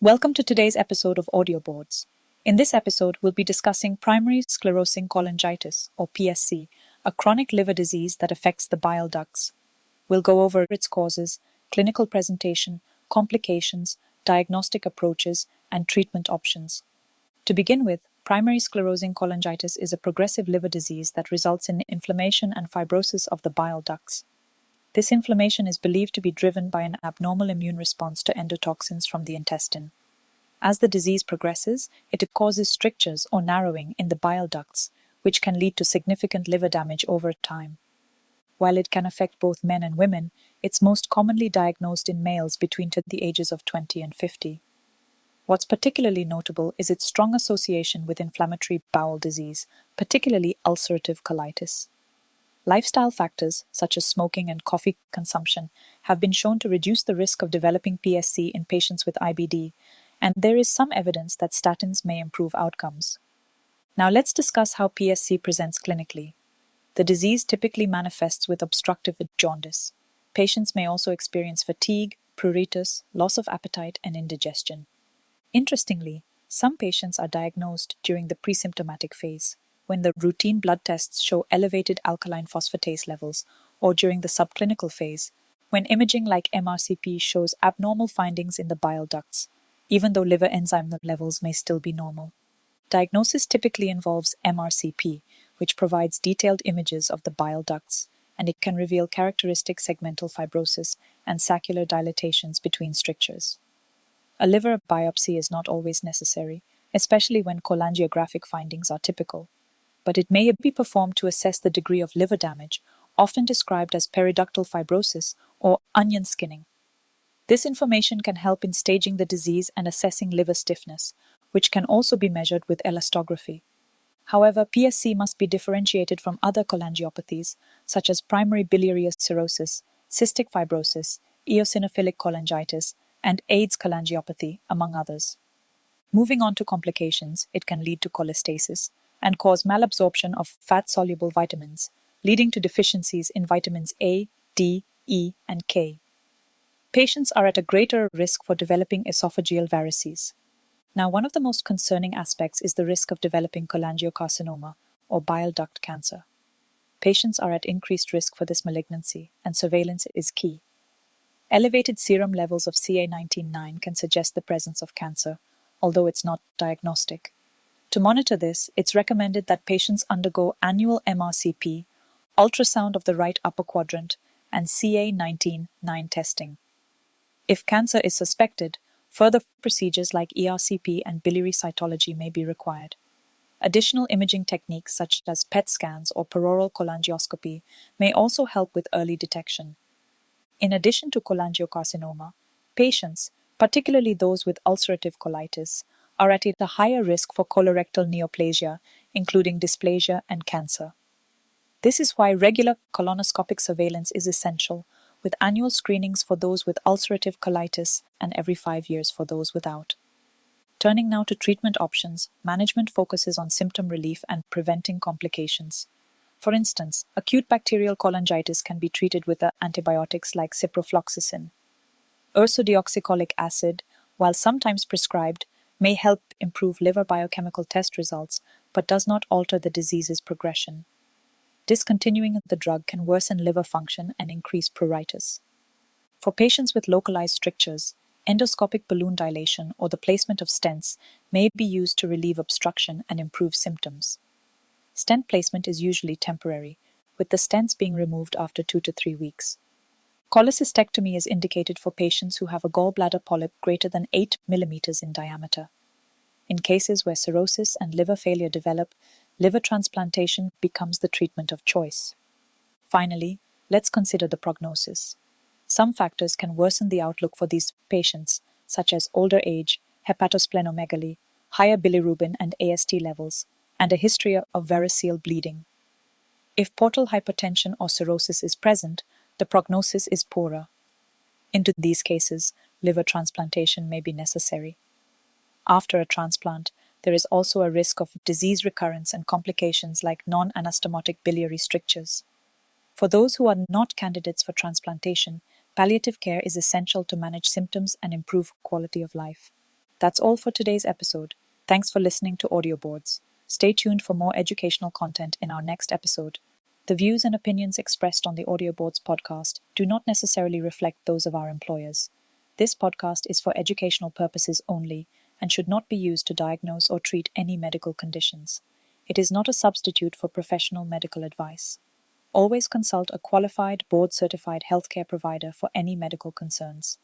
Welcome to today's episode of AudioBoards. In this episode, we'll be discussing primary sclerosing cholangitis, or PSC, a chronic liver disease that affects the bile ducts. We'll go over its causes, clinical presentation, complications, diagnostic approaches, and treatment options. To begin with, primary sclerosing cholangitis is a progressive liver disease that results in inflammation and fibrosis of the bile ducts. This inflammation is believed to be driven by an abnormal immune response to endotoxins from the intestine. As the disease progresses, it causes strictures or narrowing in the bile ducts, which can lead to significant liver damage over time. While it can affect both men and women, it's most commonly diagnosed in males between the ages of 20 and 50. What's particularly notable is its strong association with inflammatory bowel disease, particularly ulcerative colitis. Lifestyle factors, such as smoking and coffee consumption, have been shown to reduce the risk of developing PSC in patients with IBD, and there is some evidence that statins may improve outcomes. Now let's discuss how PSC presents clinically. The disease typically manifests with obstructive jaundice. Patients may also experience fatigue, pruritus, loss of appetite, and indigestion. Interestingly, some patients are diagnosed during the presymptomatic phase, when the routine blood tests show elevated alkaline phosphatase levels, or during the subclinical phase, when imaging like MRCP shows abnormal findings in the bile ducts, even though liver enzyme levels may still be normal. Diagnosis typically involves MRCP, which provides detailed images of the bile ducts, and it can reveal characteristic segmental fibrosis and saccular dilatations between strictures. A liver biopsy is not always necessary, especially when cholangiographic findings are typical, but it may be performed to assess the degree of liver damage, often described as periductal fibrosis or onion skinning. This information can help in staging the disease and assessing liver stiffness, which can also be measured with elastography. However, PSC must be differentiated from other cholangiopathies, such as primary biliary cirrhosis, cystic fibrosis, eosinophilic cholangitis, and AIDS cholangiopathy, among others. Moving on to complications, it can lead to cholestasis and cause malabsorption of fat-soluble vitamins, leading to deficiencies in vitamins A, D, E, and K. Patients are at a greater risk for developing esophageal varices. Now, one of the most concerning aspects is the risk of developing cholangiocarcinoma, or bile duct cancer. Patients are at increased risk for this malignancy, and surveillance is key. Elevated serum levels of CA19-9 can suggest the presence of cancer, although it's not diagnostic. To monitor this, it's recommended that patients undergo annual MRCP, ultrasound of the right upper quadrant, and CA19-9 testing. If cancer is suspected, further procedures like ERCP and biliary cytology may be required. Additional imaging techniques such as PET scans or peroral cholangioscopy may also help with early detection. In addition to cholangiocarcinoma, patients, particularly those with ulcerative colitis, are at a higher risk for colorectal neoplasia, including dysplasia and cancer. This is why regular colonoscopic surveillance is essential, with annual screenings for those with ulcerative colitis and every 5 years for those without. Turning now to treatment options, management focuses on symptom relief and preventing complications. For instance, acute bacterial cholangitis can be treated with antibiotics like ciprofloxacin. Ursodeoxycholic acid, while sometimes prescribed, may help improve liver biochemical test results, but does not alter the disease's progression. Discontinuing the drug can worsen liver function and increase pruritus. For patients with localized strictures, endoscopic balloon dilation or the placement of stents may be used to relieve obstruction and improve symptoms. Stent placement is usually temporary, with the stents being removed after 2 to 3 weeks. Cholecystectomy is indicated for patients who have a gallbladder polyp greater than 8 mm in diameter. In cases where cirrhosis and liver failure develop, liver transplantation becomes the treatment of choice. Finally, let's consider the prognosis. Some factors can worsen the outlook for these patients, such as older age, hepatosplenomegaly, higher bilirubin and AST levels, and a history of variceal bleeding. If portal hypertension or cirrhosis is present, the prognosis is poorer. In these cases, liver transplantation may be necessary. After a transplant, there is also a risk of disease recurrence and complications like non-anastomotic biliary strictures. For those who are not candidates for transplantation, palliative care is essential to manage symptoms and improve quality of life. That's all for today's episode. Thanks for listening to AudioBoards. Stay tuned for more educational content in our next episode. The views and opinions expressed on the AudioBoards podcast do not necessarily reflect those of our employers. This podcast is for educational purposes only and should not be used to diagnose or treat any medical conditions. It is not a substitute for professional medical advice. Always consult a qualified, board-certified healthcare provider for any medical concerns.